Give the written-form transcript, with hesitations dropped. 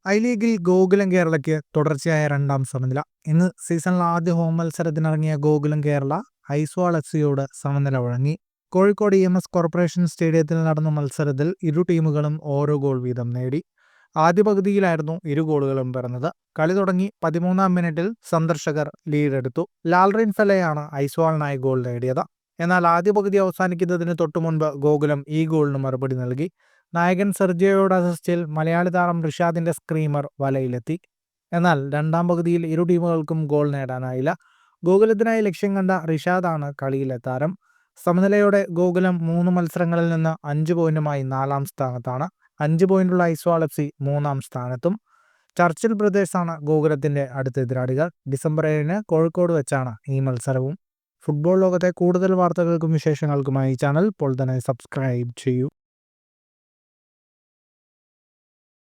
I ലീഗിൽ ഗോകുലം കേരളയ്ക്ക് തുടർച്ചയായ രണ്ടാം സമനില. ഇന്ന് സീസണിലെ ആദ്യ ഹോം മത്സരത്തിനിറങ്ങിയ ഗോകുലം കേരള ഐസ്വാൾ എഫ്സിയോട് സമനില വഴങ്ങി. കോഴിക്കോട് EMS കോർപ്പറേഷൻ സ്റ്റേഡിയത്തിൽ നടന്ന മത്സരത്തിൽ ഇരു ടീമുകളും ഓരോ ഗോൾ വീതം നേടി. ആദ്യ പകുതിയിലായിരുന്നു ഇരു ഗോളുകളും പിറന്നത്. കളി തുടങ്ങി 13-ാം മിനിറ്റിൽ സന്ദർശകർ ലീഡെടുത്തു. ലാൽറിൻ ഫെലയാണ് ഐസ്വാളിനായി ഗോൾ നേടിയത്. എന്നാൽ ആദ്യ പകുതി അവസാനിക്കുന്നതിന് തൊട്ടുമുൻപ് ഗോകുലം ഈ ഗോളിന് മറുപടി നൽകി. നായകൻ സെർജിയോയുടെ അസിസ്റ്റിൽ മലയാളി താരം റിഷാദിന്റെ സ്ക്രീമർ വലയിലെത്തി. എന്നാൽ രണ്ടാം പകുതിയിൽ ഇരു ടീമുകൾക്കും ഗോൾ നേടാനായില്ല. ഗോകുലത്തിനായി ലക്ഷ്യം കണ്ട റിഷാദാണ് കളിയിലെ താരം. സമനിലയോടെ ഗോകുലം 3 മത്സരങ്ങളിൽ നിന്ന് 5 പോയിന്റുമായി 4-ാം സ്ഥാനത്താണ്. 5 പോയിന്റുള്ള ഐസ്വാൾ FC 3-ാം സ്ഥാനത്തും. ചർച്ചിൽ ബ്രദേഴ്സാണ് ഗോകുലത്തിന്റെ അടുത്ത എതിരാളികൾ. ഡിസംബർ 7-ന് കോഴിക്കോട് വെച്ചാണ് ഈ മത്സരവും. ഫുട്ബോൾ ലോകത്തെ കൂടുതൽ വാർത്തകൾക്കും വിശേഷങ്ങൾക്കുമായി ഈ ചാനൽ ഇപ്പോൾ തന്നെ സബ്സ്ക്രൈബ് ചെയ്യൂ.